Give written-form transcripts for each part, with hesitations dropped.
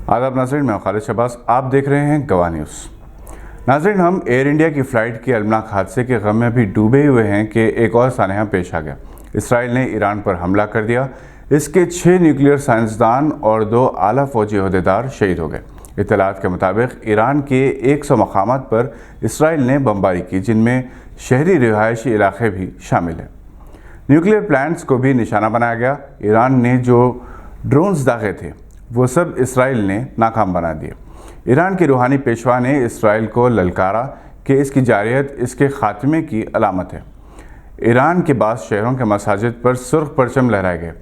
آداب ناظرین، میں خالد شہباز، آپ دیکھ رہے ہیں گواہ نیوز۔ ناظرین، ہم ایئر انڈیا کی فلائٹ کے المناک حادثے کے غم میں بھی ڈوبے ہوئے ہیں کہ ایک اور سانحہ پیش آ گیا۔ اسرائیل نے ایران پر حملہ کر دیا۔ اس کے 6 نیوکلیئر سائنسدان اور 2 اعلیٰ فوجی عہدیدار شہید ہو گئے۔ اطلاعات کے مطابق ایران کے 100 مقامات پر اسرائیل نے بمباری کی، جن میں شہری رہائشی علاقے بھی شامل ہیں۔ نیوکلیئر پلانٹس کو بھی نشانہ بنایا گیا۔ ایران نے جو ڈرونز داغے تھے وہ سب اسرائیل نے ناکام بنا دیے۔ ایران کے روحانی پیشوا نے اسرائیل کو للکارا کہ اس کی جارحیت اس کے خاتمے کی علامت ہے۔ ایران کے بعض شہروں کے مساجد پر سرخ پرچم لہرائے گئے،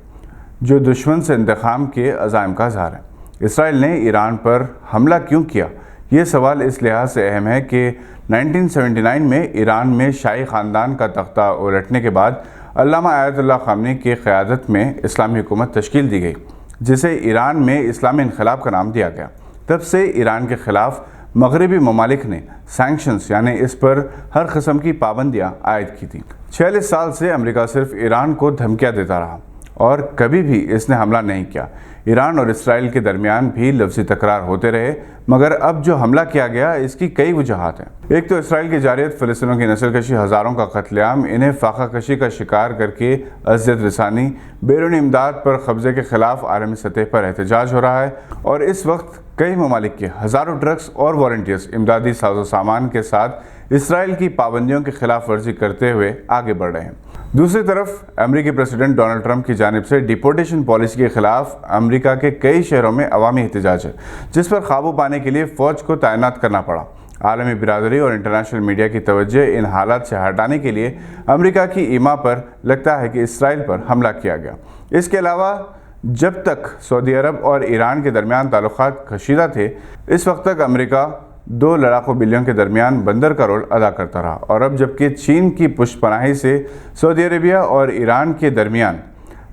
جو دشمن سے انتقام کے عزائم کا اظہار ہے۔ اسرائیل نے ایران پر حملہ کیوں کیا؟ یہ سوال اس لحاظ سے اہم ہے کہ 1979 میں ایران میں شاہی خاندان کا تختہ الٹنے کے بعد علامہ آیت اللہ خامنی کی قیادت میں اسلامی حکومت تشکیل دی گئی، جسے ایران میں اسلامی انقلاب کا نام دیا گیا۔ تب سے ایران کے خلاف مغربی ممالک نے سینکشنز یعنی اس پر ہر قسم کی پابندیاں عائد کی تھیں۔ 46 سال سے امریکہ صرف ایران کو دھمکیاں دیتا رہا اور کبھی بھی اس نے حملہ نہیں کیا۔ ایران اور اسرائیل کے درمیان بھی لفظی تکرار ہوتے رہے، مگر اب جو حملہ کیا گیا اس کی کئی وجوہات ہیں۔ ایک تو اسرائیل کی جارحیت، فلسطینیوں کی نسل کشی، ہزاروں کا قتل عام، انہیں فاقہ کشی کا شکار کر کے اذیت رسانی، بیرونی امداد پر قبضے کے خلاف عالمی سطح پر احتجاج ہو رہا ہے، اور اس وقت کئی ممالک کے ہزاروں ٹرکس اور والنٹیئرز امدادی ساز و سامان کے ساتھ اسرائیل کی پابندیوں کی خلاف ورزی کرتے ہوئے آگے بڑھ رہے ہیں۔ دوسری طرف امریکی پریزیڈنٹ ڈونلڈ ٹرمپ کی جانب سے ڈیپورٹیشن پالیسی کے خلاف امریکہ کے کئی شہروں میں عوامی احتجاج ہے، جس پر قابو پانے کے لیے فوج کو تعینات کرنا پڑا۔ عالمی برادری اور انٹرنیشنل میڈیا کی توجہ ان حالات سے ہٹانے کے لیے امریکہ کی ایما پر لگتا ہے کہ اسرائیل پر حملہ کیا گیا۔ اس کے علاوہ جب تک سعودی عرب اور ایران کے درمیان تعلقات کشیدہ تھے، اس وقت تک امریکہ 2 لڑاکو بلیوں کے درمیان بندر کا رول ادا کرتا رہا، اور اب جبکہ چین کی پشت پناہی سے سعودی عربیہ اور ایران کے درمیان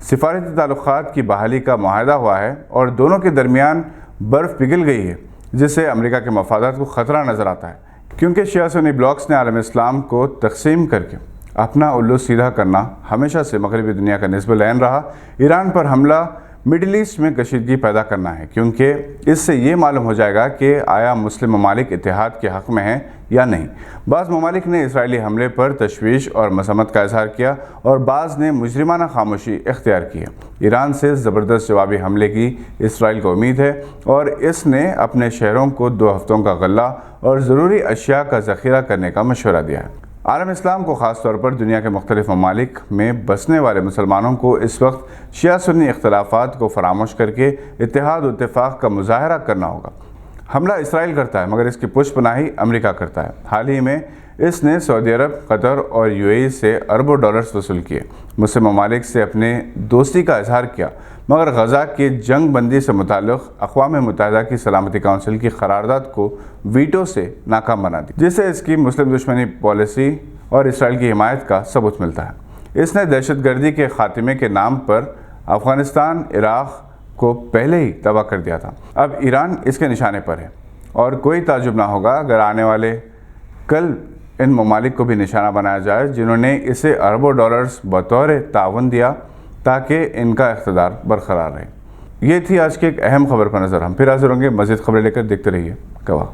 سفارتی تعلقات کی بحالی کا معاہدہ ہوا ہے اور دونوں کے درمیان برف پگھل گئی ہے، جس سے امریکہ کے مفادات کو خطرہ نظر آتا ہے، کیونکہ شیعہ سنی بلاکس نے عالم اسلام کو تقسیم کر کے اپنا الو سیدھا کرنا ہمیشہ سے مغربی دنیا کا نصب العین رہا۔ ایران پر حملہ مڈل ایسٹ میں کشیدگی پیدا کرنا ہے، کیونکہ اس سے یہ معلوم ہو جائے گا کہ آیا مسلم ممالک اتحاد کے حق میں ہیں یا نہیں۔ بعض ممالک نے اسرائیلی حملے پر تشویش اور مذمت کا اظہار کیا، اور بعض نے مجرمانہ خاموشی اختیار کی ہے۔ ایران سے زبردست جوابی حملے کی اسرائیل کو امید ہے، اور اس نے اپنے شہروں کو 2 ہفتوں کا غلہ اور ضروری اشیاء کا ذخیرہ کرنے کا مشورہ دیا ہے۔ عالم اسلام کو، خاص طور پر دنیا کے مختلف ممالک میں بسنے والے مسلمانوں کو اس وقت شیعہ سنی اختلافات کو فراموش کر کے اتحاد و اتفاق کا مظاہرہ کرنا ہوگا۔ حملہ اسرائیل کرتا ہے، مگر اس کی پشت پناہی امریکہ کرتا ہے۔ حال ہی میں اس نے سعودی عرب، قطر اور UAE سے اربوں ڈالرز وصول کیے، مسلم ممالک سے اپنے دوستی کا اظہار کیا، مگر غزہ کے جنگ بندی سے متعلق اقوام متحدہ کی سلامتی کونسل کی قرارداد کو ویٹو سے ناکام بنا دی، جس سے اس کی مسلم دشمنی پالیسی اور اسرائیل کی حمایت کا ثبوت ملتا ہے۔ اس نے دہشت گردی کے خاتمے کے نام پر افغانستان، عراق کو پہلے ہی تباہ کر دیا تھا۔ اب ایران اس کے نشانے پر ہے، اور کوئی تعجب نہ ہوگا اگر آنے والے کل ان ممالک کو بھی نشانہ بنایا جائے جنہوں نے اسے اربوں ڈالرز بطور تعاون دیا تاکہ ان کا اقتدار برقرار رہے۔ یہ تھی آج کی ایک اہم خبر پر نظر۔ ہم پھر حاضر ہوں گے مزید خبریں لے کر، دیکھتے رہیے گواہ۔